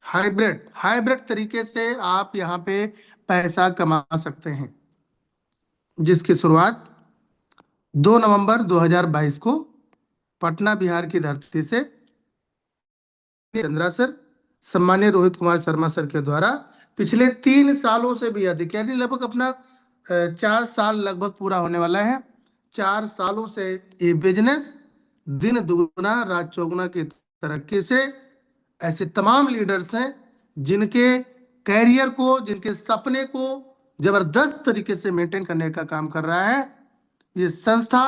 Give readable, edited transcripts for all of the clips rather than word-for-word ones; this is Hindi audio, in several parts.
हाइब्रिड हाइब्रिड तरीके से आप यहाँ पे पैसा कमा सकते हैं, जिसकी शुरुआत 2 नवंबर 2022 को पटना बिहार की धरती से चंद्रा सर, सम्मान्य रोहित कुमार शर्मा सर के द्वारा पिछले 3 सालों से भी अधिक, यानी लगभग अपना 4 साल लगभग पूरा होने वाला है। 4 सालों से ये बिजनेस दिन दुगुना रात चौगुना की तरक्की से ऐसे तमाम लीडर्स हैं जिनके कैरियर को, जिनके सपने को जबरदस्त तरीके से मेंटेन करने का काम कर रहा है। ये संस्था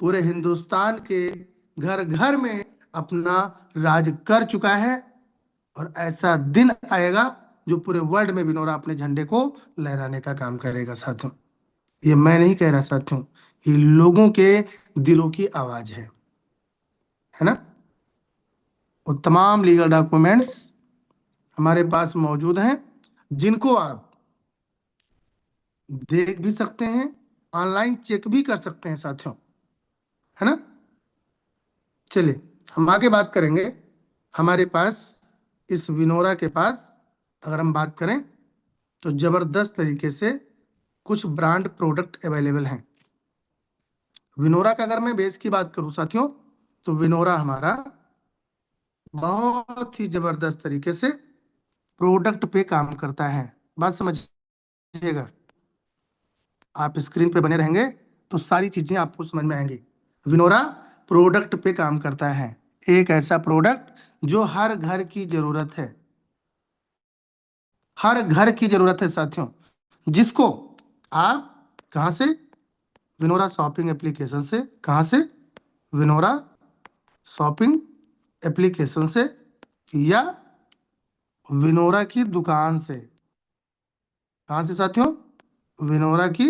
पूरे हिंदुस्तान के घर घर में अपना राज कर चुका है, और ऐसा दिन आएगा जो पूरे वर्ल्ड में विनोरा अपने झंडे को लहराने का काम करेगा। साथियों, ये मैं नहीं कह रहा साथियों, ये लोगों के दिलों की आवाज है ना। वो तमाम लीगल डॉक्यूमेंट्स हमारे पास मौजूद हैं, जिनको आप देख भी सकते हैं, ऑनलाइन चेक भी कर सकते हैं साथियों, है ना। चलिए हम आगे बात करेंगे। हमारे पास इस विनोरा के पास अगर हम बात करें तो जबरदस्त तरीके से कुछ ब्रांड प्रोडक्ट अवेलेबल हैं। विनोरा का अगर मैं बेस की बात करूं साथियों, तो विनोरा हमारा बहुत ही जबरदस्त तरीके से प्रोडक्ट पे काम करता है। बात समझिएगा, आप स्क्रीन पे बने रहेंगे तो सारी चीजें आपको समझ में आएंगी। विनोरा प्रोडक्ट पे काम करता है, एक ऐसा प्रोडक्ट जो हर घर की जरूरत है, हर घर की जरूरत है साथियों, जिसको आप कहां से, विनोरा शॉपिंग एप्लीकेशन से, कहां से, विनोरा शॉपिंग एप्लीकेशन से या विनोरा की दुकान से। कहां से साथियों, विनोरा की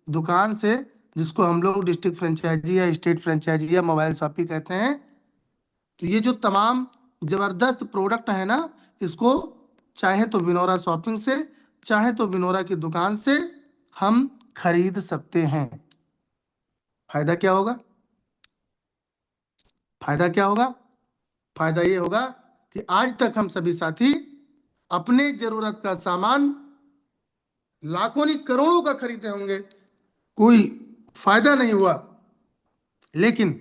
दुकान से, जिसको हम लोग डिस्ट्रिक्ट फ्रेंचाइजी या स्टेट फ्रेंचाइजी या मोबाइल शॉपिंग कहते हैं। तो ये जो तमाम जबरदस्त प्रोडक्ट है ना, इसको चाहे तो विनोरा शॉपिंग से, चाहे तो विनोरा की दुकान से हम खरीद सकते हैं। फायदा क्या होगा, फायदा क्या होगा, फायदा ये होगा कि आज तक हम सभी साथी अपने जरूरत का सामान लाखों नहीं करोड़ों का खरीदे होंगे, कोई फायदा नहीं हुआ। लेकिन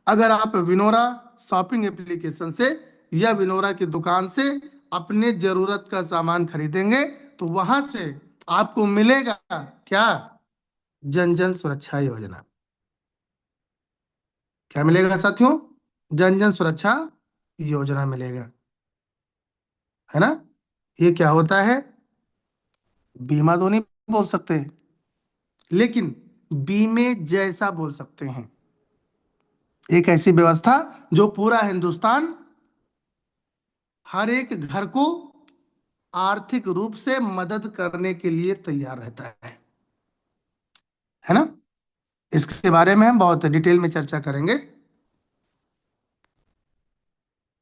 अगर आप विनोरा शॉपिंग एप्लीकेशन से या विनोरा की दुकान से अपने जरूरत का सामान खरीदेंगे तो वहां से आपको मिलेगा क्या, जन जन सुरक्षा योजना। क्या मिलेगा साथियों, जन जन सुरक्षा योजना मिलेगा, है ना। ये क्या होता है, बीमा तो नहीं बोल सकते, लेकिन बीमे जैसा बोल सकते हैं। एक ऐसी व्यवस्था जो पूरा हिंदुस्तान, हर एक घर को आर्थिक रूप से मदद करने के लिए तैयार रहता है ना। इसके बारे में हम बहुत डिटेल में चर्चा करेंगे।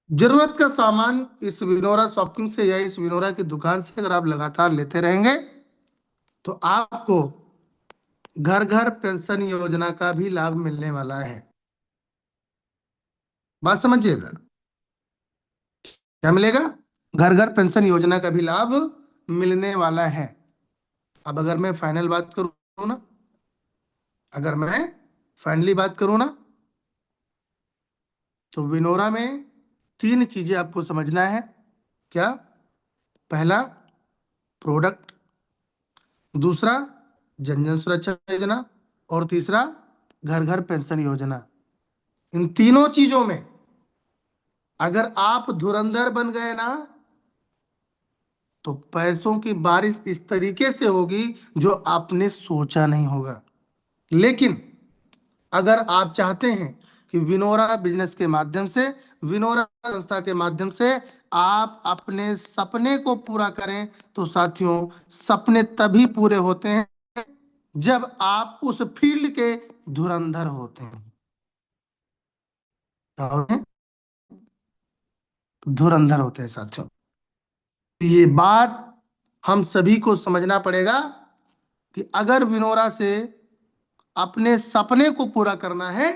जरूरत का सामान इस विनोरा शॉपिंग से या इस विनोरा की दुकान से अगर आप लगातार लेते रहेंगे तो आपको घर घर पेंशन योजना का भी लाभ मिलने वाला है। बात समझिएगा, क्या मिलेगा, घर घर पेंशन योजना का भी लाभ मिलने वाला है। अब अगर मैं फाइनल बात करूं ना, अगर मैं फाइनली बात करूं ना, तो विनोरा में 3 चीजें आपको समझना है। क्या, पहला प्रोडक्ट, दूसरा जन जन सुरक्षा योजना, और तीसरा घर घर पेंशन योजना। इन तीनों चीजों में अगर आप धुरंधर बन गए ना, तो पैसों की बारिश इस तरीके से होगी जो आपने सोचा नहीं होगा। लेकिन अगर आप चाहते हैं कि विनोरा बिजनेस के माध्यम से, विनोरा संस्था के माध्यम से आप अपने सपने को पूरा करें, तो साथियों सपने तभी पूरे होते हैं जब आप उस फील्ड के धुरंधर होते हैं। क्या होते हैं, धुरंधर होते हैं साथियों। ये बात हम सभी को समझना पड़ेगा कि अगर विनोरा से अपने सपने को पूरा करना है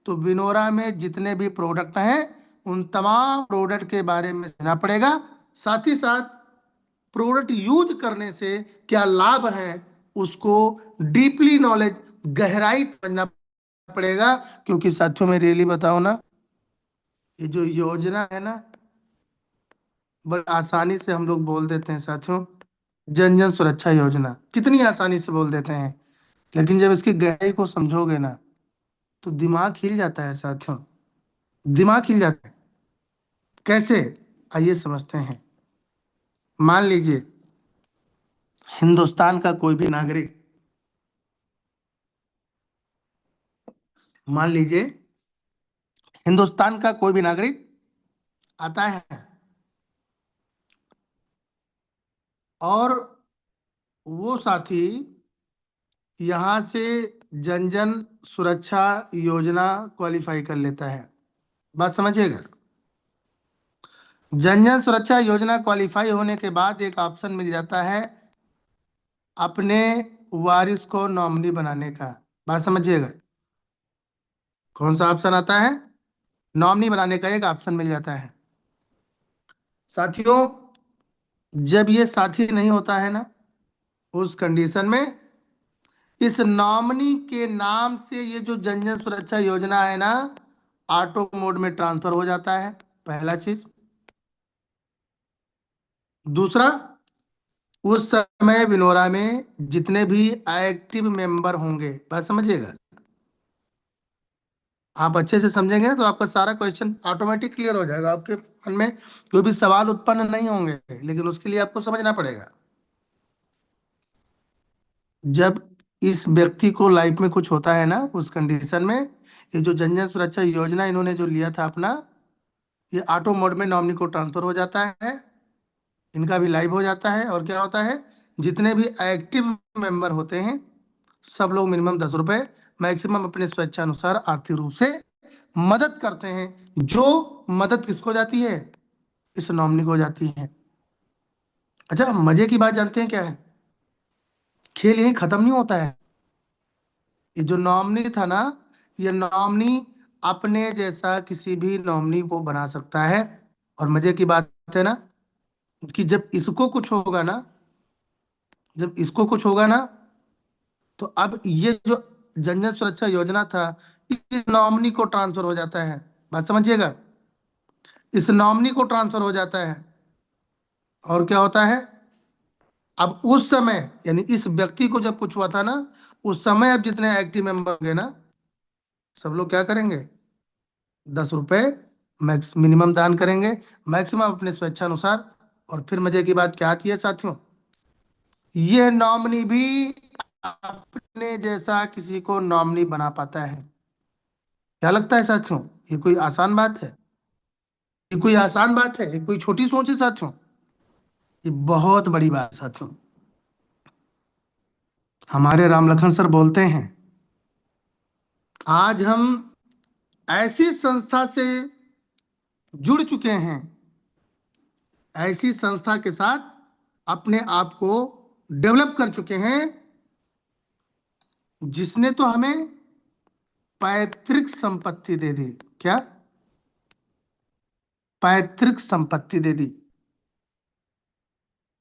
तो विनोरा में जितने भी प्रोडक्ट हैं उन तमाम प्रोडक्ट के बारे में जानना पड़ेगा, साथ ही साथ प्रोडक्ट यूज करने से क्या लाभ है उसको डीपली नॉलेज, गहराई समझना पड़ेगा। क्योंकि साथियों मैं रियली बताऊं ना, ये जो योजना है ना, बड़ी आसानी से हम लोग बोल देते हैं साथियों, जन जन सुरक्षा योजना कितनी आसानी से बोल देते हैं, लेकिन जब इसकी गहराई को समझोगे ना तो दिमाग हिल जाता है साथियों, दिमाग हिल जाता है। कैसे, आइए समझते हैं। मान लीजिए हिंदुस्तान का कोई भी नागरिक, मान लीजिए हिंदुस्तान का कोई भी नागरिक आता है और वो साथी यहाँ से जन जन सुरक्षा योजना क्वालिफाई कर लेता है। बात समझिएगा, जन जन सुरक्षा योजना क्वालिफाई होने के बाद एक ऑप्शन मिल जाता है अपने वारिस को नॉमिनी बनाने का। बात समझिएगा, कौन सा ऑप्शन आता है? नॉमिनी बनाने का एक ऑप्शन मिल जाता है। साथियों जब ये साथी नहीं होता है ना, उस कंडीशन में इस नॉमिनी के नाम से ये जो जन जन सुरक्षा योजना है ना, ऑटो मोड में ट्रांसफर हो जाता है, पहला चीज। दूसरा, उस समय विनोरा में जितने भी एक्टिव मेंबर होंगे, बात समझिएगा, आप अच्छे से समझेंगे तो आपका सारा क्वेश्चन ऑटोमेटिक क्लियर हो जाएगा, आपके मन में कोई भी सवाल उत्पन्न नहीं होंगे, लेकिन उसके लिए आपको समझना पड़ेगा। जब इस व्यक्ति को लाइफ में कुछ होता है ना, उस कंडीशन में ये जो जन जन सुरक्षा योजना इन्होंने जो लिया था अपना, ये ऑटो मोड में नॉमिनी को ट्रांसफर हो जाता है, इनका भी लाइव हो जाता है। और क्या होता है, जितने भी एक्टिव मेंबर होते हैं सब लोग मिनिमम 10 रुपए मैक्सिमम अपने स्वेच्छा अनुसार आर्थिक रूप से मदद करते हैं। जो मदद किसको जाती है? इस नॉमिनी को जाती है। अच्छा, मजे की बात जानते हैं क्या है? खेल यही खत्म नहीं होता है। ये जो नॉमिनी था ना, ये नॉमिनी अपने जैसा किसी भी नॉमिनी को बना सकता है। और मजे की बात है ना कि जब इसको कुछ होगा ना, जब इसको कुछ होगा ना, तो अब ये जो जन जन सुरक्षा योजना था इस नॉमिनी को ट्रांसफर हो जाता है। बात समझिएगा, इस नॉमिनी को ट्रांसफर हो जाता है। और क्या होता है, अब उस समय यानी इस व्यक्ति को जब कुछ हुआ था ना, उस समय अब जितने एक्टिव मेंबर होंगे ना, सब लोग क्या करेंगे? 10 रुपए मैक्स मिनिमम दान करेंगे, मैक्सिमम अपने स्वेच्छा अनुसार। और फिर मजे की बात क्या आती है साथियों, ये नॉमिनी भी अपने जैसा किसी को नॉमिनी बना पाता है। क्या लगता है साथियों, ये कोई आसान बात है? ये कोई आसान बात है? ये कोई छोटी सोच है साथियों? ये बहुत बड़ी बात है साथियों। हमारे राम लखन सर बोलते हैं, आज हम ऐसी संस्था से जुड़ चुके हैं, ऐसी संस्था के साथ अपने आप को डेवलप कर चुके हैं जिसने तो हमें पैतृक संपत्ति दे दी। क्या? पैतृक संपत्ति दे दी।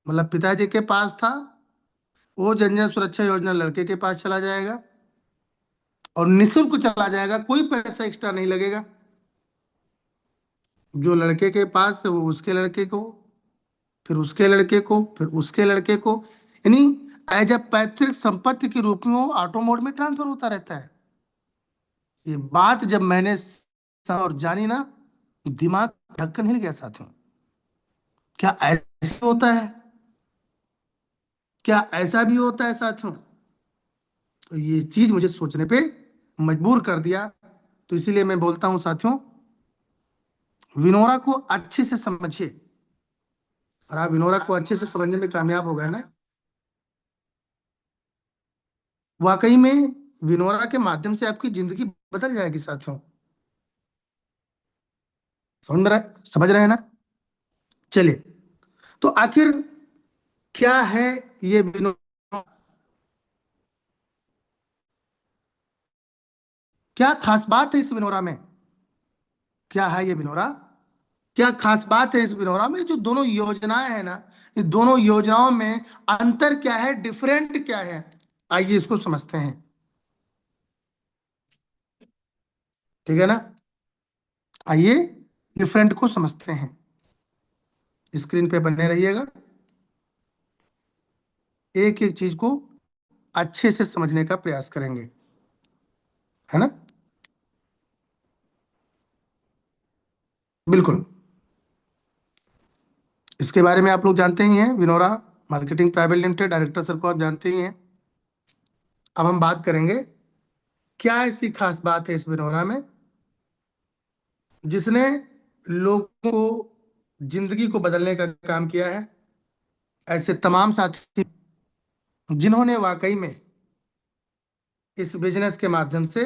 मतलब पिताजी के पास था, वो जन जन सुरक्षा योजना लड़के के पास चला जाएगा और निःशुल्क चला जाएगा, कोई पैसा एक्स्ट्रा नहीं लगेगा। जो लड़के के पास है वो उसके लड़के को, फिर उसके लड़के को, फिर उसके लड़के को, यानी एज ए पैतृक संपत्ति के रूप में वो ऑटो मोड में ट्रांसफर होता रहता है। ये बात जब मैंने और जानी ना, दिमाग ढक्कन हिल गया साथियों। क्या ऐसा होता है? क्या ऐसा भी होता है साथियों? तो ये चीज मुझे सोचने पे मजबूर कर दिया। तो इसीलिए मैं बोलता हूं साथियों, विनोरा को अच्छे से समझिए। और आप विनोरा को अच्छे से समझने में कामयाब हो गए ना, वाकई में विनोरा के माध्यम से आपकी जिंदगी बदल जाएगी साथियों। समझ रहे हैं ना? चलिए, तो आखिर क्या है ये विनोरा, क्या खास बात है इस विनोरा में? क्या है ये विनोरा? क्या खास बात है इस विनोरा में? जो दोनों योजनाएं हैं ना, ये दोनों योजनाओं में अंतर क्या है, डिफरेंट क्या है, आइए इसको समझते हैं। ठीक है ना? आइए डिफरेंट को समझते हैं। स्क्रीन पे बने रहिएगा, एक एक चीज को अच्छे से समझने का प्रयास करेंगे, है ना? बिल्कुल। इसके बारे में आप लोग जानते ही हैं, Vinora marketing private limited, director sir को आप जानते ही हैं। अब हम बात करेंगे क्या ऐसी खास बात है इस विनोरा में जिसने लोगों को, जिंदगी को बदलने का काम किया है। ऐसे तमाम साथी जिन्होंने वाकई में इस बिजनेस के माध्यम से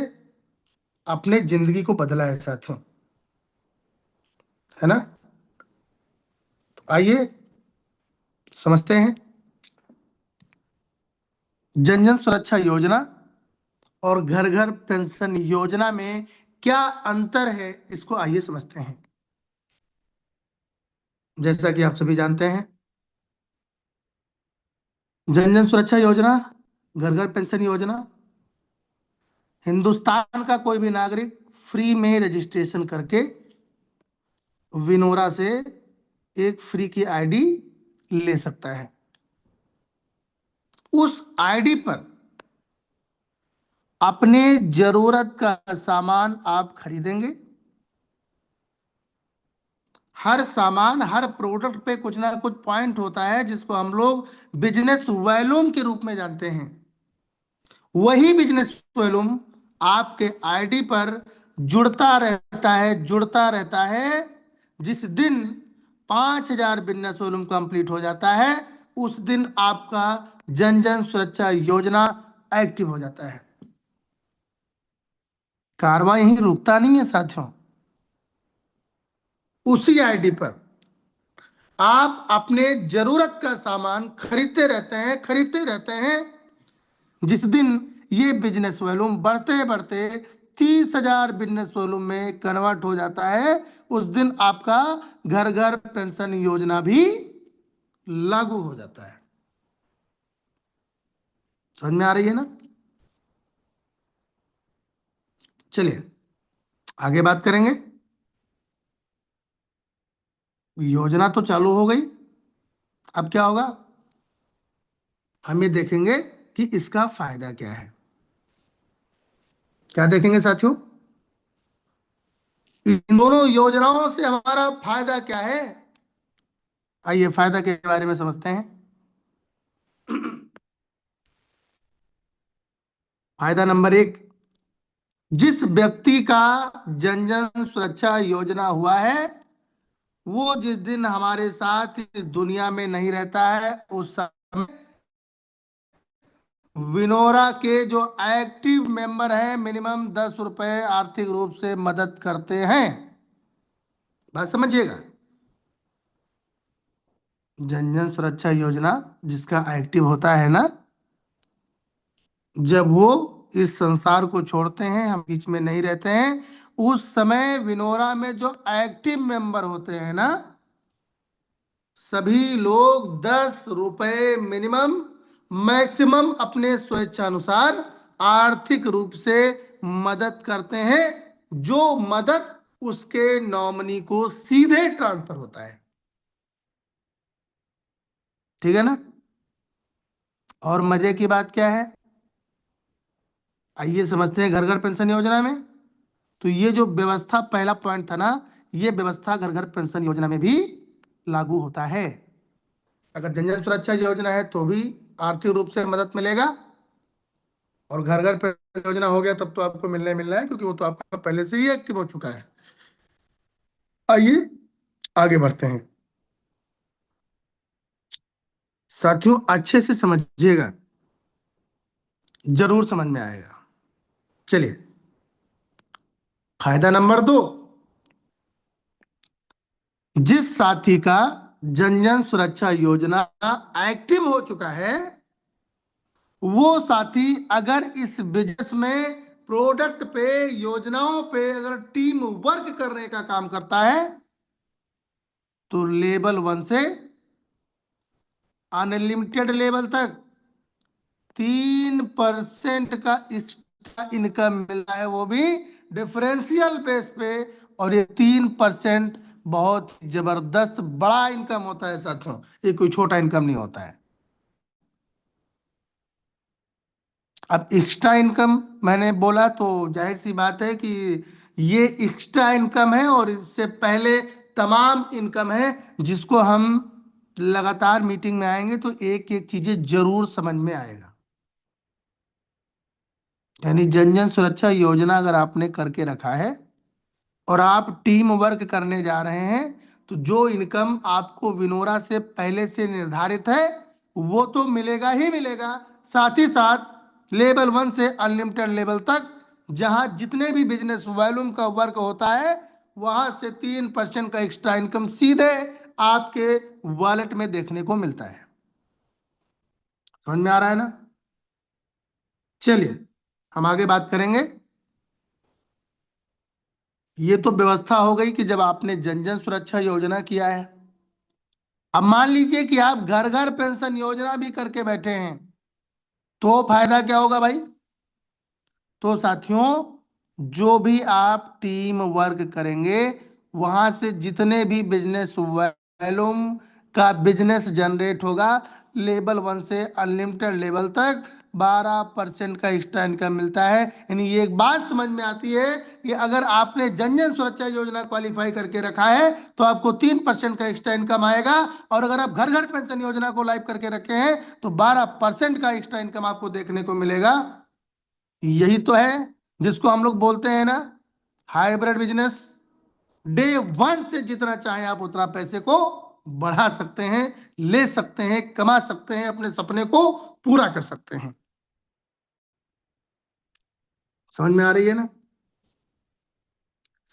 अपने जिंदगी को बदला है साथियों, है ना? तो आइए समझते हैं। जन जन सुरक्षा योजना और घर घर पेंशन योजना में क्या अंतर है, इसको आइए समझते हैं। जैसा कि आप सभी जानते हैं, जन जन सुरक्षा योजना, घर घर पेंशन योजना, हिंदुस्तान का कोई भी नागरिक फ्री में रजिस्ट्रेशन करके विनोरा से एक फ्री की आईडी ले सकता है। उस आईडी पर अपने जरूरत का सामान आप खरीदेंगे। हर सामान, हर प्रोडक्ट पे कुछ ना कुछ पॉइंट होता है जिसको हम लोग बिजनेस वॉल्यूम के रूप में जानते हैं। वही बिजनेस वॉल्यूम आपके आईडी पर जुड़ता रहता है। जिस दिन 5,000 बिजनेस वॉल्यूम कंप्लीट हो जाता है, उस दिन आपका जन जन सुरक्षा योजना एक्टिव हो जाता है। कार्रवाई यहीं रुकता नहीं है साथियों। उसी आईडी पर आप अपने जरूरत का सामान खरीदते रहते हैं। जिस दिन ये बिजनेस वॉल्यूम बढ़ते बढ़ते 30,000 बिजनेस वॉल्यूम में कन्वर्ट हो जाता है, उस दिन आपका घर घर पेंशन योजना भी लागू हो जाता है। समझ में आ रही है ना? चलिए आगे बात करेंगे। योजना तो चालू हो गई, अब क्या होगा, हम ये देखेंगे कि इसका फायदा क्या है। क्या देखेंगे साथियों? इन दोनों योजनाओं से हमारा फायदा क्या है, आइए फायदा के बारे में समझते हैं। फायदा नंबर एक, जिस व्यक्ति का जन जन सुरक्षा योजना हुआ है, वो जिस दिन हमारे साथ इस दुनिया में नहीं रहता है, उस समय विनोरा के जो एक्टिव मेंबर हैं मिनिमम 10 रुपए आर्थिक रूप से मदद करते हैं। बात समझिएगा। जन जन सुरक्षा योजना जिसका एक्टिव होता है ना, जब वो इस संसार को छोड़ते हैं, हम बीच में नहीं रहते हैं, उस समय विनोरा में जो एक्टिव मेंबर होते हैं ना, सभी लोग 10 रुपए मिनिमम, मैक्सिमम अपने स्वेच्छानुसार आर्थिक रूप से मदद करते हैं। जो मदद उसके नॉमिनी को सीधे ट्रांसफर होता है। ठीक है ना? और मजे की बात क्या है, आइए समझते हैं। घर घर पेंशन योजना में तो ये जो व्यवस्था, पहला पॉइंट था ना, ये व्यवस्था घर घर पेंशन योजना में भी लागू होता है। अगर जन जन सुरक्षा योजना है तो भी आर्थिक रूप से मदद मिलेगा, और घर घर पेंशन योजना हो गया तब तो आपको मिलना है, क्योंकि वो तो आपका पहले से ही एक्टिव हो चुका है। आइए आगे बढ़ते हैं साथियों, अच्छे से समझिएगा, जरूर समझ में आएगा। चलिए फायदा नंबर दो, जिस साथी का जन जन सुरक्षा योजना एक्टिव हो चुका है, वो साथी अगर इस बिजनेस में प्रोडक्ट पे, योजनाओं पे अगर टीम वर्क करने का काम करता है, तो लेवल 1 से अनलिमिटेड लेवल तक 3% का एक्स्ट्रा इनकम मिल रहा है, वो भी डिफरेंशियल बेस पे। और ये 3% बहुत जबरदस्त बड़ा इनकम होता है साथियों, ये कोई छोटा इनकम नहीं होता है। अब एक्स्ट्रा इनकम मैंने बोला तो जाहिर सी बात है कि ये एक्स्ट्रा इनकम है, और इससे पहले तमाम इनकम है जिसको हम लगातार मीटिंग में आएंगे तो एक एक चीजें जरूर समझ में आएगा। यानी जन जन सुरक्षा योजना अगर आपने करके रखा है और आप टीम वर्क करने जा रहे हैं, तो जो इनकम आपको विनोरा से पहले से निर्धारित है वो तो मिलेगा ही मिलेगा। साथ ही साथ लेवल 1 से अनलिमिटेड लेवल तक जहां जितने भी बिजनेस वॉल्यूम का वर्क होता है, वहां से 3% का एक्स्ट्रा इनकम सीधे आपके वॉलेट में देखने को मिलता है। समझ में आ रहा है ना? चलिए हम आगे बात करेंगे। ये तो व्यवस्था हो गई कि जब आपने जन जन सुरक्षा योजना किया है। अब मान लीजिए कि आप घर घर पेंशन योजना भी करके बैठे हैं, तो फायदा क्या होगा भाई? तो साथियों, जो भी आप टीम वर्क करेंगे, वहां से जितने भी बिजनेस वॉल्यूम का बिजनेस जनरेट होगा, लेवल 1 से अनलिमिटेड लेवल तक 12% का एक्स्ट्रा इनकम मिलता है। यानी ये एक बात समझ में आती है कि अगर आपने जन जन सुरक्षा योजना क्वालिफाई करके रखा है तो आपको 3% का एक्स्ट्रा इनकम आएगा, और अगर आप घर घर पेंशन योजना को लाइव करके रखे हैं तो 12% का एक्स्ट्रा इनकम आपको देखने को मिलेगा। यही तो है जिसको हम लोग बोलते हैं ना, हाइब्रिड बिजनेस। डे 1 से जितना चाहे आप उतना पैसे को बढ़ा सकते हैं, ले सकते हैं, कमा सकते हैं, अपने सपने को पूरा कर सकते हैं। समझ में आ रही है ना?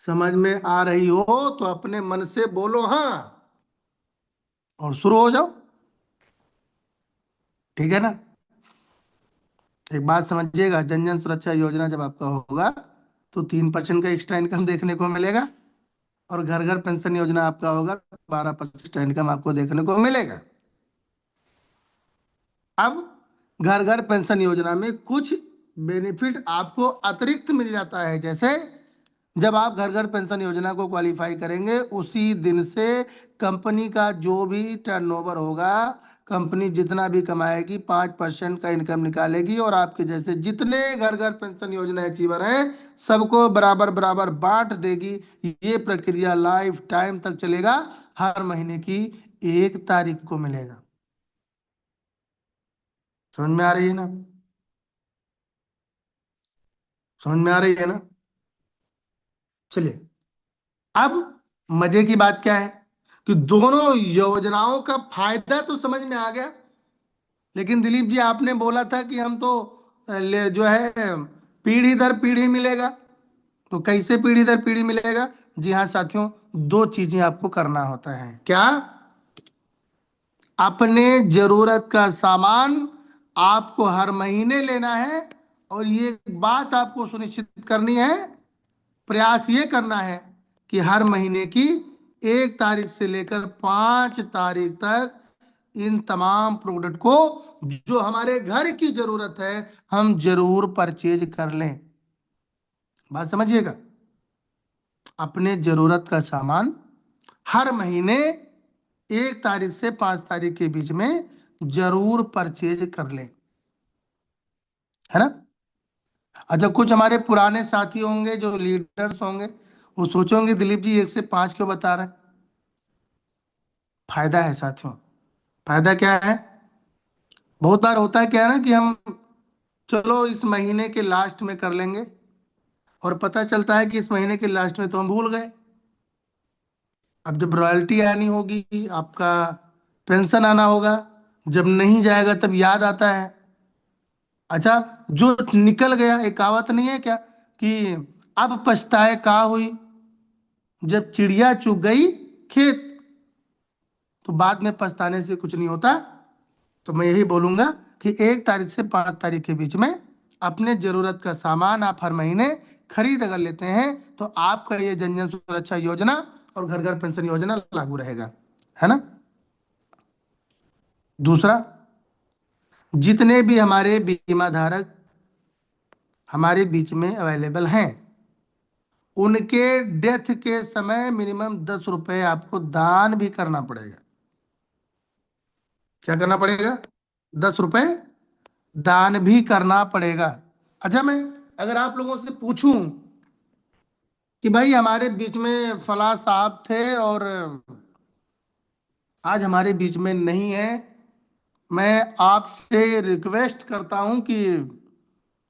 समझ में आ रही हो तो अपने मन से बोलो हाँ, और शुरू हो जाओ। ठीक है ना? एक बात समझिएगा, जन जन सुरक्षा योजना जब आपका होगा तो 3% का एक्स्ट्रा इनकम देखने को मिलेगा, और घर घर पेंशन योजना आपका होगा 12% इनकम आपको देखने को मिलेगा। अब घर घर पेंशन योजना में कुछ बेनिफिट आपको अतिरिक्त मिल जाता है। जैसे जब आप घर घर पेंशन योजना को क्वालिफाई करेंगे, उसी दिन से कंपनी का जो भी टर्नओवर होगा, कंपनी जितना भी कमाएगी 5% का इनकम निकालेगी, और आपके जैसे जितने घर घर पेंशन योजना अचीवर हैं सबको बराबर बराबर बांट देगी। ये प्रक्रिया लाइफ टाइम तक चलेगा, हर महीने की 1 तारीख को मिलेगा। समझ में आ रही है ना? समझ में आ रही है ना? चलिए, अब मजे की बात क्या है कि दोनों योजनाओं का फायदा तो समझ में आ गया, लेकिन दिलीप जी आपने बोला था कि हम तो जो है पीढ़ी दर पीढ़ी मिलेगा। तो कैसे पीढ़ी दर पीढ़ी मिलेगा? जी हाँ साथियों, दो चीजें आपको करना होता है। क्या? अपने जरूरत का सामान आपको हर महीने लेना है, और ये बात आपको सुनिश्चित करनी है, प्रयास ये करना है कि हर महीने की 1 तारीख से लेकर 5 तारीख तक इन तमाम प्रोडक्ट को जो हमारे घर की जरूरत है हम जरूर परचेज कर लें। बात समझिएगा, अपने जरूरत का सामान हर महीने 1 तारीख से 5 तारीख के बीच में जरूर परचेज कर लें, है ना? अच्छा, कुछ हमारे पुराने साथी होंगे जो लीडर्स होंगे, वो सोचोगे दिलीप जी 1 से 5 क्यों बता रहे हैं? फायदा है साथियों। फायदा क्या है? बहुत बार होता है क्या है ना कि हम चलो इस महीने के लास्ट में कर लेंगे, और पता चलता है कि इस महीने के लास्ट में तो हम भूल गए। अब जब रॉयल्टी आनी होगी, आपका पेंशन आना होगा, जब नहीं जाएगा तब याद आता है। अच्छा, जो निकल गया, एक कहावत नहीं है क्या कि अब पछताए का हुई, जब चिड़िया चुग गई खेत। तो बाद में पछताने से कुछ नहीं होता। तो मैं यही बोलूंगा कि 1 तारीख से 5 तारीख के बीच में अपने जरूरत का सामान आप हर महीने खरीद अगर लेते हैं तो आपका ये जन जन सुरक्षा योजना और घर घर पेंशन योजना लागू रहेगा। है ना। दूसरा, जितने भी हमारे बीमा धारक हमारे बीच में अवेलेबल हैं, उनके डेथ के समय मिनिमम 10 रुपए आपको दान भी करना पड़ेगा। क्या करना पड़ेगा? 10 रुपए दान भी करना पड़ेगा। अच्छा, मैं अगर आप लोगों से पूछूं कि भाई हमारे बीच में फला साहब थे और आज हमारे बीच में नहीं है, मैं आपसे रिक्वेस्ट करता हूं कि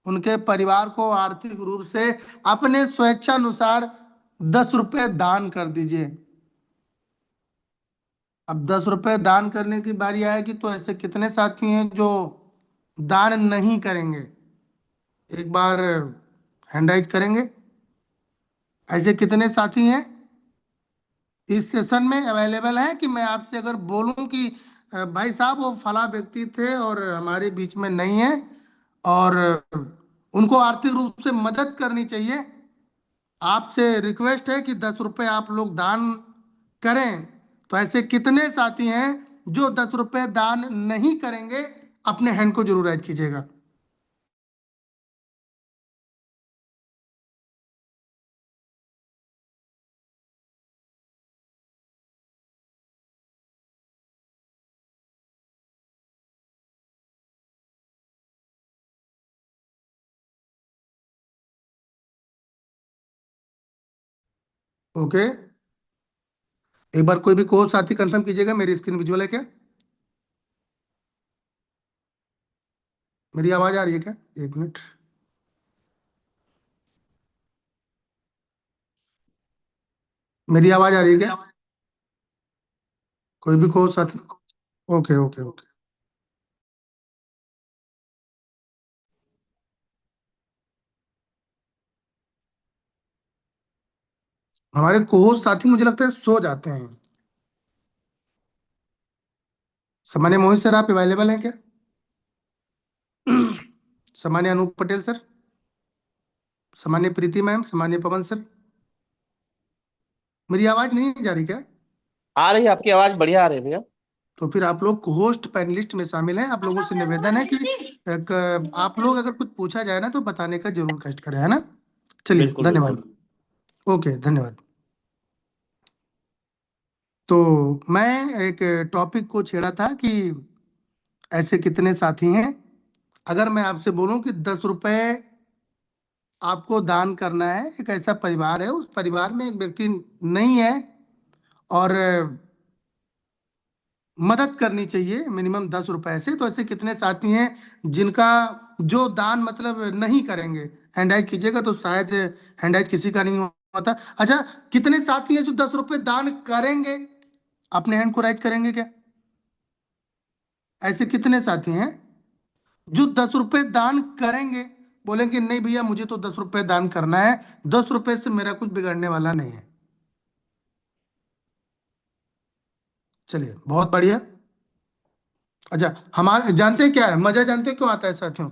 उनके परिवार को आर्थिक रूप से अपने स्वेच्छानुसार 10 रुपए दान कर दीजिए। अब 10 रुपए दान करने की बारी आएगी तो ऐसे कितने साथी हैं जो दान नहीं करेंगे? एक बार हैंड राइज करेंगे। ऐसे कितने साथी हैं इस सेशन में अवेलेबल हैं कि मैं आपसे अगर बोलूं कि भाई साहब वो फला व्यक्ति थे और हमारे बीच में नहीं है और उनको आर्थिक रूप से मदद करनी चाहिए, आपसे रिक्वेस्ट है कि 10 रुपए आप लोग दान करें। तो ऐसे कितने साथी हैं जो 10 रुपए दान नहीं करेंगे? अपने हैंड को जरूर राइज कीजिएगा। ओके, एक बार कोई भी को साथी कंफर्म कीजिएगा। मेरी स्क्रीन विजुअल है क्या? मेरी आवाज आ रही है क्या? एक मिनट। मेरी आवाज आ रही है क्या? कोई भी को साथी? Okay okay okay. हमारे कोहोस्ट साथी मुझे लगता है सो जाते हैं। सामान्य मोहित सर, आप अवेलेबल हैं क्या? सामान्य अनूप पटेल सर, सामान्य प्रीति मैम, सामान्य पवन सर, मेरी आवाज नहीं जा रही क्या? आ रही है, आपकी आवाज बढ़िया आ रही है भैया। तो फिर आप लोग होस्ट पैनलिस्ट में शामिल हैं। आप लोगों से निवेदन है कि आप लोग अगर कुछ पूछा जाए ना तो बताने का जरूर कष्ट करें, है ना। चलिए, बिल्कुल धन्यवाद। बिल्कुल। ओके, धन्यवाद। तो मैं एक टॉपिक को छेड़ा था कि ऐसे कितने साथी हैं। अगर मैं आपसे बोलूं कि 10 रुपए आपको दान करना है, एक ऐसा परिवार है, उस परिवार में एक व्यक्ति नहीं है और मदद करनी चाहिए मिनिमम 10 रुपए से, तो ऐसे कितने साथी हैं जिनका जो दान मतलब नहीं करेंगे? हैंड राइज कीजिएगा। तो शायद हैंड राइज किसी का नहीं होता। अच्छा, कितने साथी हैं जो 10 रुपए दान करेंगे? अपने हैंड को राइज करेंगे क्या? ऐसे कितने साथी हैं जो 10 रुपए दान करेंगे? बोलेंगे नहीं भैया, मुझे तो 10 रुपए दान करना है, 10 रुपए से मेरा कुछ बिगड़ने वाला नहीं है। चलिए, बहुत बढ़िया। अच्छा, हमारे जानते हैं क्या है मजा? जानते हैं क्यों आता है साथियों?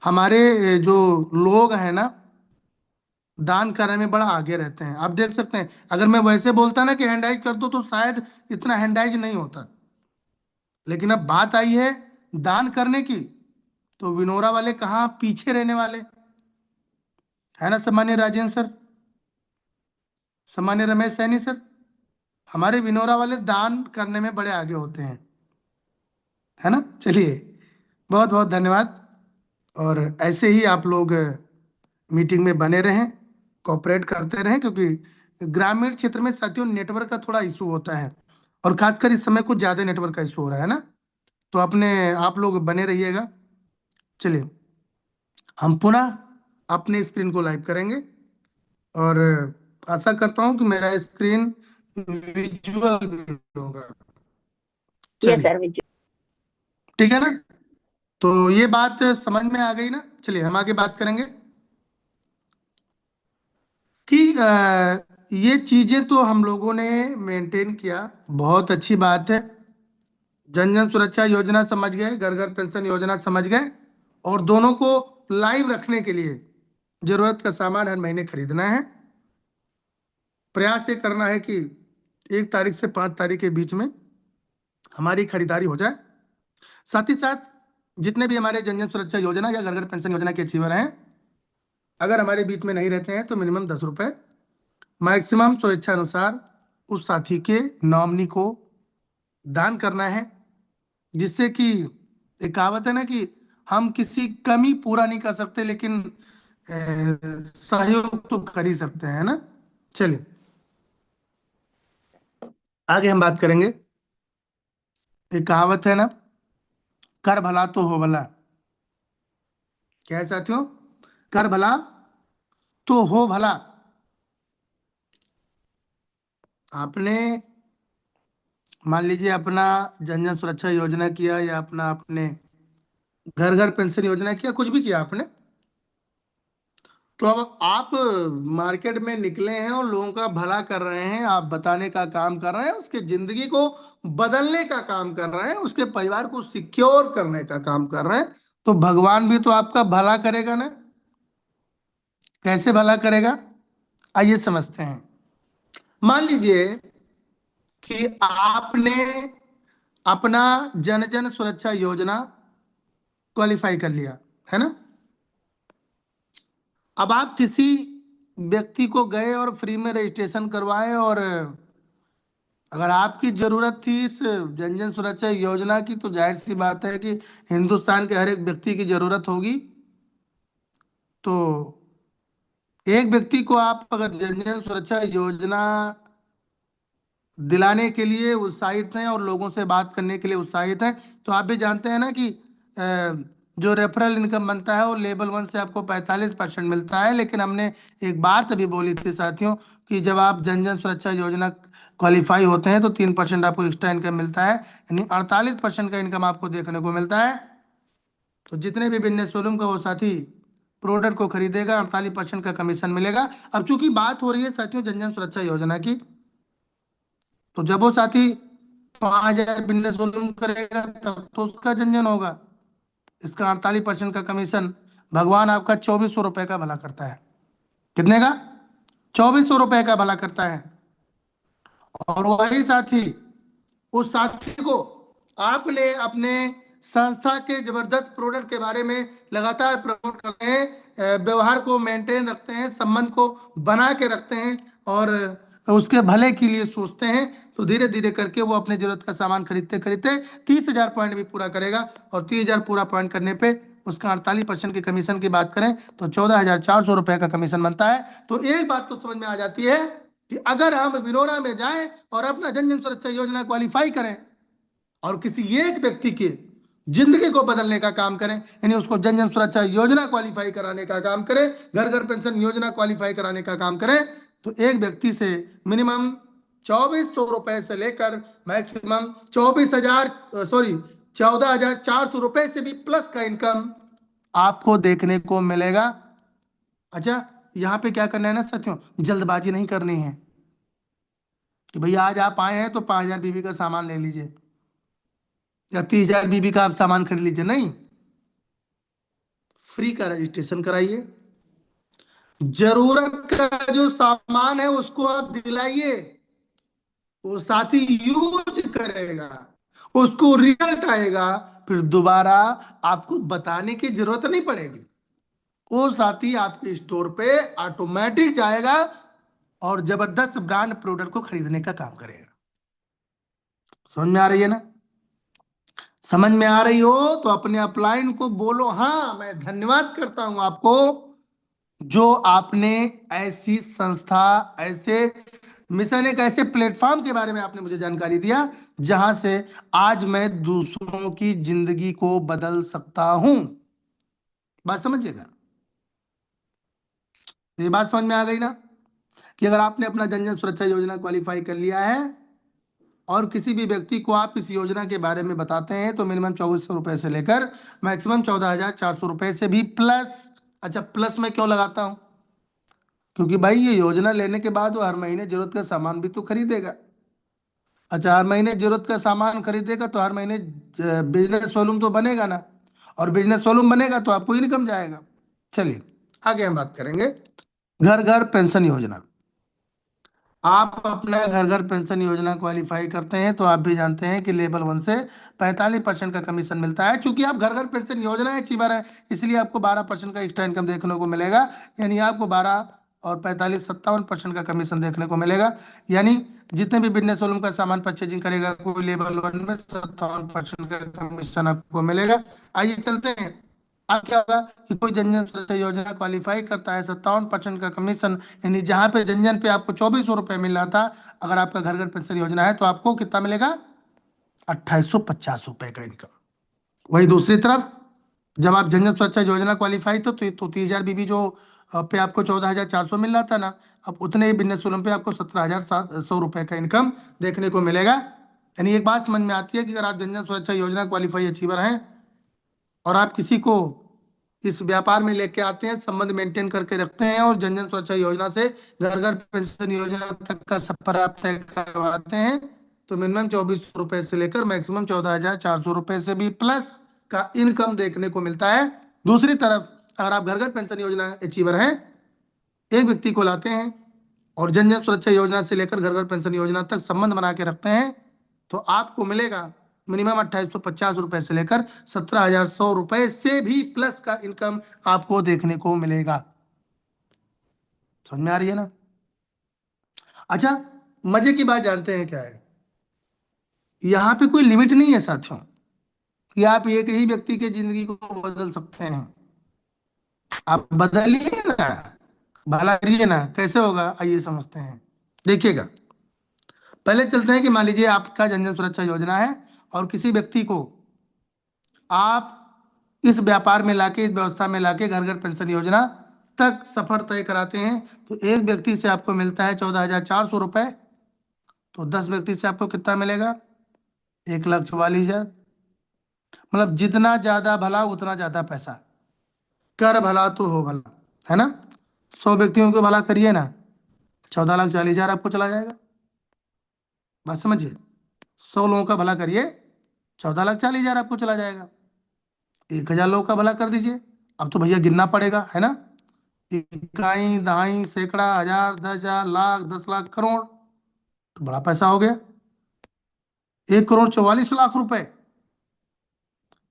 हमारे जो लोग हैं ना, दान करने में बड़ा आगे रहते हैं। आप देख सकते हैं, अगर मैं वैसे बोलता ना कि हैंडाइज कर दो तो शायद इतना हैंडाइज नहीं होता। लेकिन अब बात आई है दान करने की, तो विनोरा वाले कहाँ पीछे रहने वाले? है ना सामान्य राजेंद्र सर, सामान्य रमेश सैनी सर, हमारे विनोरा वाले दान करने में बड़े आगे होते हैं, है ना। चलिए, बहुत बहुत धन्यवाद। और ऐसे ही आप लोग मीटिंग में बने रहें, कोऑपरेट करते रहें, क्योंकि ग्रामीण क्षेत्र में साथियों नेटवर्क का थोड़ा इशू होता है और खासकर इस समय कुछ ज़्यादा नेटवर्क का इशू हो रहा है ना। तो अपने आप लोग बने रहिएगा। चलिए, हम पुनः अपने स्क्रीन को लाइव करेंगे और आशा करता हूं कि मेरा स्क्रीन विजुअल भी होगा। यस चलिए, सर, विजय। ठीक है ना। तो ये बात समझ में आ गई ना। चलिए, हम आगे बात करेंगे कि ये चीजें तो हम लोगों ने मेंटेन किया, बहुत अच्छी बात है। जन जन सुरक्षा योजना समझ गए, घर घर पेंशन योजना समझ गए, और दोनों को लाइव रखने के लिए जरूरत का सामान हर महीने खरीदना है। प्रयास ये करना है कि 1 तारीख से 5 तारीख के बीच में हमारी खरीदारी हो जाए। साथ ही साथ जितने भी हमारे जन जन सुरक्षा योजना या घर घर पेंशन योजना के अचीवर हैं, अगर हमारे बीच में नहीं रहते हैं तो मिनिमम 10 रुपए मैक्सिमम स्वेच्छा अनुसार उस साथी के नॉमिनी को दान करना है, जिससे कि एक कहावत है ना कि हम किसी कमी पूरा नहीं कर सकते लेकिन सहयोग तो कर ही सकते हैं ना। चलिए आगे हम बात करेंगे। एक कहावत है ना, कर भला तो हो भला। क्या है साथियों? कर भला तो हो भला। आपने मान लीजिए अपना जन जन सुरक्षा योजना किया या अपना आपने घर घर पेंशन योजना किया, कुछ भी किया आपने, तो अब आप मार्केट में निकले हैं और लोगों का भला कर रहे हैं, आप बताने का काम कर रहे हैं, उसके जिंदगी को बदलने का काम कर रहे हैं, उसके परिवार को सिक्योर करने का काम कर रहे हैं, तो भगवान भी तो आपका भला करेगा ना। कैसे भला करेगा, आइए समझते हैं। मान लीजिए कि आपने अपना जन जन सुरक्षा योजना क्वालिफाई कर लिया है ना। अब आप किसी व्यक्ति को गए और फ्री में रजिस्ट्रेशन करवाए, और अगर आपकी जरूरत थी इस जन जन सुरक्षा योजना की, तो जाहिर सी बात है कि हिंदुस्तान के हर एक व्यक्ति की जरूरत होगी। तो एक व्यक्ति को आप अगर जन जन सुरक्षा योजना दिलाने के लिए उत्साहित हैं और लोगों से बात करने के लिए उत्साहित हैं, तो आप भी जानते हैं ना कि जो रेफरल इनकम बनता है वो लेवल 1 से आपको 45% मिलता है। लेकिन हमने एक बात अभी बोली थी साथियों कि जब आप जन जन सुरक्षा योजना क्वालिफाई होते हैं तो 3% आपको एक्स्ट्रा इनकम मिलता है, यानी 48% का इनकम आपको देखने को मिलता है। तो जितने भी बिजनेस वॉल्यूम का वो साथी प्रोडक्ट को खरीदेगा 48% का कमीशन मिलेगा। अब चूंकि बात हो रही है साथियों जन जन सुरक्षा योजना की, तो जब वो साथी 5,000 बिजनेस वॉल्यूम करेगा तब तो उसका जन होगा। इसका 48% का कमीशन भगवान आपका 2,400 रुपए का भला करता है। कितने का? 2,400 रुपए का भला करता है। और वही साथी, उस साथी को आपने अपने संस्था के जबरदस्त प्रोडक्ट के बारे में लगातार प्रमोट करते हैं, व्यवहार को मेंटेन रखते हैं, संबंध को बना के रखते हैं और उसके भले के लिए सोचते हैं, तो धीरे धीरे करके वो अपने जरूरत का सामान खरीदते खरीदते 30,000 पॉइंट भी पूरा करेगा। और 30,000 पूरा पॉइंट करने पे उसका 48% के कमीशन की बात करें तो 14,400 रुपए का कमीशन बनता है। तो एक बात तो समझ में आ जाती है कि अगर हम विनोरा में जाएं और अपना जन जन सुरक्षा योजना क्वालिफाई करें और किसी एक व्यक्ति के जिंदगी को बदलने का काम करें, यानी उसको जन जन सुरक्षा योजना क्वालिफाई कराने का काम करें, घर घर पेंशन योजना क्वालिफाई कराने का काम करें, तो एक व्यक्ति से मिनिमम 2,400 रुपए से लेकर मैक्सिमम 14,400 रुपए से भी प्लस का इनकम आपको देखने को मिलेगा। अच्छा, यहाँ पे क्या करना है ना साथियों, जल्दबाजी नहीं करनी है कि भैया आज आप आए हैं तो 5,000 बीबी का सामान ले लीजिए या 30,000 बीबी का आप सामान खरीद लीजिए। नहीं, फ्री का रजिस्ट्रेशन कराइए, जरूरत का जो सामान है उसको आप दिलाइए, वो साथी यूज करेगा, उसको रिजल्ट आएगा, फिर दोबारा आपको बताने की जरूरत नहीं पड़ेगी। वो साथी आपके स्टोर पे ऑटोमेटिक जाएगा और जबरदस्त ब्रांड प्रोडक्ट को खरीदने का काम करेगा। समझ में आ रही है ना? समझ में आ रही हो तो अपने अपलाइन को बोलो हाँ, मैं धन्यवाद करता हूं आपको जो आपने ऐसी संस्था, ऐसे मिशन, एक ऐसे प्लेटफॉर्म के बारे में आपने मुझे जानकारी दिया जहां से आज मैं दूसरों की जिंदगी को बदल सकता हूं। बात समझिएगा, ये बात समझ में आ गई ना कि अगर आपने अपना जन जन सुरक्षा योजना क्वालिफाई कर लिया है और किसी भी व्यक्ति को आप इस योजना के बारे में बताते हैं तो मिनिमम 2,400 रुपए से लेकर मैक्सिमम 14,400 रुपए से भी प्लस। अच्छा, प्लस में क्यों लगाता हूं? क्योंकि भाई ये योजना लेने के बाद वो हर महीने जरूरत का सामान भी तो खरीदेगा। अच्छा, हर महीने जरूरत का सामान खरीदेगा तो हर महीने बिजनेस वॉल्यूम तो बनेगा ना, और बिजनेस वॉल्यूम बनेगा तो आपको इनकम जाएगा। चलिए आगे हम बात करेंगे घर घर पेंशन योजना। आप अपना घर घर पेंशन योजना क्वालिफाई करते हैं तो आप भी जानते हैं कि लेवल 1 से 45% का कमीशन मिलता है। क्योंकि आप घर घर पेंशन योजना अचीवर है, इसलिए आपको 12% का एक्स्ट्रा इनकम देखने को मिलेगा। यानी आपको 12 और 45 57% का कमीशन देखने को मिलेगा। यानी जितने भी बिजनेस वालों का सामान परचेजिंग करेगा कोई लेवल 1 में 57% का कमीशन आपको मिलेगा। आइए चलते हैं। अब क्या होगा कि कोई जन जन सुरक्षा योजना क्वालिफाई करता है, 57% का कमीशन, यानी जहां पे जन जन पे आपको 2400 रुपये मिल रहा था, अगर आपका घर घर पेंशन योजना है तो आपको कितना मिलेगा? 2850 रुपये का इनकम। वही दूसरी तरफ जब आप जन जन सुरक्षा योजना क्वालिफाई तो 30,000 बीबी जो पे आपको 14,400 मिल रहा था ना, अब उतने ही बिजनेस लोन पे आपको 17,100 रुपये का इनकम देखने को मिलेगा। यानी एक बात समझ में आती है कि अगर आप जन जन सुरक्षा योजना क्वालिफाई अचीवर हैं और आप किसी को इस व्यापार में लेके आते हैं, संबंध मेंटेन करके रखते हैं और जन जन सुरक्षा योजना से घर घर पेंशन योजना तक का सफर आप तय करवाते हैं, तो मिनिमम 2400 रुपये से लेकर मैक्सिमम 14,400 रुपये से भी प्लस का इनकम देखने को मिलता है। दूसरी तरफ अगर आप घर घर पेंशन योजना अचीवर हैं, एक व्यक्ति को लाते हैं और जन जन सुरक्षा योजना से लेकर घर घर पेंशन योजना तक संबंध बना के रखते हैं, तो आपको मिलेगा मिनिमम 2850 रुपये से लेकर 17,100 रुपये से भी प्लस का इनकम आपको देखने को मिलेगा। समझ में आ रही है ना? अच्छा, मजे की बात जानते हैं क्या है? यहाँ पे कोई लिमिट नहीं है साथियों कि आप एक ही व्यक्ति की जिंदगी को बदल सकते हैं। आप बदलिए ना, भला करिए ना, कैसे होगा आइए समझते हैं। देखिएगा, पहले चलते हैं कि मान लीजिए आपका जन जन सुरक्षा योजना है और किसी व्यक्ति को आप इस व्यापार में लाके, इस व्यवस्था में लाके घर घर पेंशन योजना तक सफर तय कराते हैं, तो एक व्यक्ति से आपको मिलता है 14,400 रुपये। तो 10 व्यक्ति से आपको कितना मिलेगा? 1,44,000। मतलब जितना ज्यादा भला उतना ज्यादा पैसा। कर भला तो हो भला, है ना? 100 व्यक्तियों को भला करिए ना, 14,40,000 आपको चला जाएगा। बात समझिए, 100 लोगों का भला करिए, 14,40,000 आपको चला जाएगा। 1,000 लोगों का भला कर दीजिए, अब तो भैया गिनना पड़ेगा, है ना? इकाई, दहाई, सैकड़ा, हजार, 10,000, लाख, 10 लाख, करोड़, तो बड़ा पैसा हो गया। 1,44,00,000 रुपए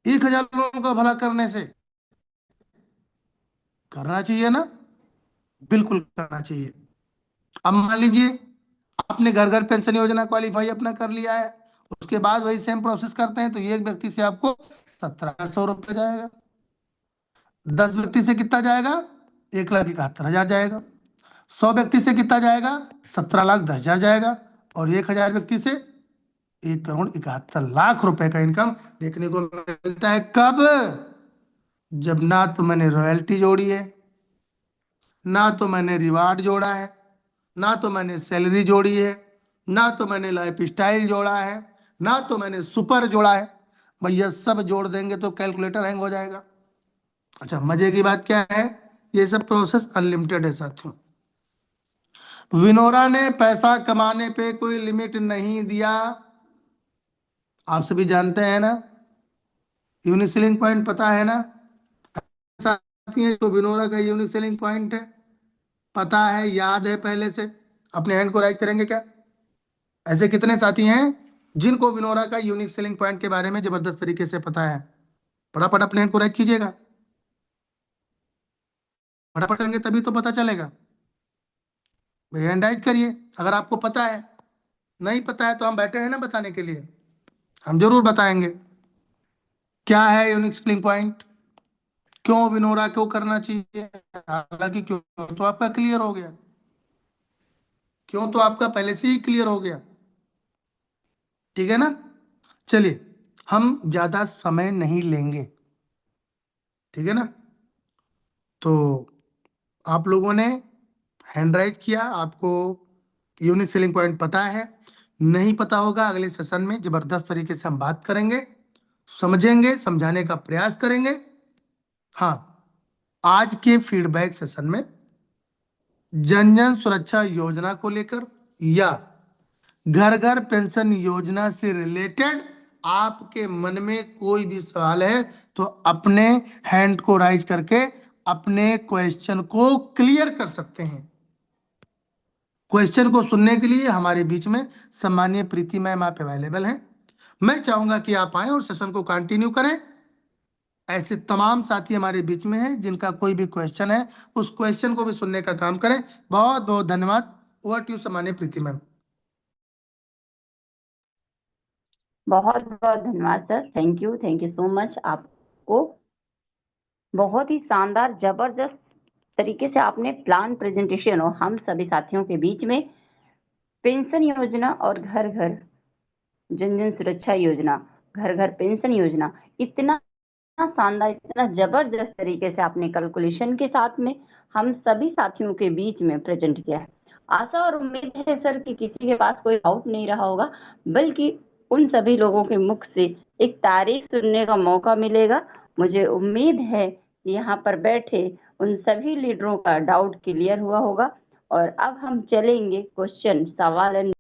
1,000 लोगों का भला करने से करना चाहिए ना? बिल्कुल करना चाहिए। अब मान लीजिए आपने घर घर पेंशन योजना क्वालिफाई अपना कर लिया है, उसके बाद वही सेम प्रोसेस करते हैं तो एक व्यक्ति से आपको 17,100 रुपये जाएगा। 10 व्यक्ति से कितना जाएगा? 1,71,000 जाएगा। 100 व्यक्ति से कितना जाएगा? 17,10,000 जाएगा। और 1,000 व्यक्ति से 1,71,00,000 रुपए का इनकम देखने को मिलता है। कब? जब ना तो मैंने रॉयल्टी जोड़ी है, ना तो मैंने रिवार्ड जोड़ा है, ना तो मैंने सैलरी जोड़ी है, ना तो मैंने लाइफ स्टाइल जोड़ा है, ना तो मैंने सुपर जोड़ा है। भैया सब जोड़ देंगे तो कैलकुलेटर हैंग हो जाएगा। अच्छा, मजे की बात क्या है? ये सब प्रोसेस अनलिमिटेड है साथियों। विनोरा ने पैसा कमाने पे कोई लिमिट नहीं दिया। आप सभी जानते हैं ना, यूनिक सेलिंग पॉइंट पता है ना? साथी है तो विनोरा का यूनिक सेलिंग पॉइंट है, पता है, याद है पहले से? अपने हैंड को राइज करेंगे क्या? ऐसे कितने साथी हैं जिनको विनोरा का यूनिक सेलिंग पॉइंट के बारे में जबरदस्त तरीके से पता है? फटाफट अपने हैंड को राइज कीजिएगा, फटाफट करेंगे तभी तो पता चलेगा। भाई हैंड राइज करिए अगर आपको पता है। नहीं पता है तो हम बैठे हैं ना बताने के लिए, हम जरूर बताएंगे क्या है यूनिक सेलिंग पॉइंट, क्यों विनोरा क्यों करना चाहिए। हालांकि क्यों तो आपका क्लियर हो गया, क्यों तो आपका पहले से ही क्लियर हो गया, ठीक है ना? चलिए, हम ज्यादा समय नहीं लेंगे, ठीक है ना? तो आप लोगों ने हैंड राइज किया, आपको यूनिक सेलिंग पॉइंट पता है। नहीं पता होगा, अगले सेशन में जबरदस्त तरीके से हम बात करेंगे, समझेंगे, समझाने का प्रयास करेंगे। हाँ, आज के फीडबैक सेशन में जन जन सुरक्षा योजना को लेकर या घर घर पेंशन योजना से रिलेटेड आपके मन में कोई भी सवाल है तो अपने हैंड को राइज करके अपने क्वेश्चन को क्लियर कर सकते हैं। क्वेश्चन को सुनने के लिए हमारे बीच में सम्मानीय प्रीति मैम आप अवेलेबल हैं। मैं चाहूंगा कि आप आए और सेशन को कंटिन्यू करें। ऐसे तमाम साथी हमारे बीच में हैं जिनका कोई भी क्वेश्चन है, उस क्वेश्चन को भी सुनने का काम करें। बहुत बहुत धन्यवाद। ओवर टू यू सम्मानीय प्रीति मैम। बहुत बहुत धन्यवाद sir. Thank you so much. आपको बहुत ही शानदार जबरदस्त तरीके से आपने प्लान प्रेजेंटेशन और हम सभी साथियों के बीच में पेंशन योजना और घर घर जन जन सुरक्षा योजना, घर घर पेंशन योजना, इतना शानदार, इतना जबरदस्त तरीके से आपने कैलकुलेशन के साथ में हम सभी साथियों के बीच में प्रेजेंट किया है। आशा और उम्मीद है सर कि किसी के पास कोई डाउट नहीं रहा होगा, बल्कि उन सभी लोगों के मुख से एक तारीफ सुनने का मौका मिलेगा। मुझे उम्मीद है कि यहाँ पर बैठे उन सभी लीडरों का डाउट क्लियर हुआ होगा। और अब हम चलेंगे क्वेश्चन, सवाल एंड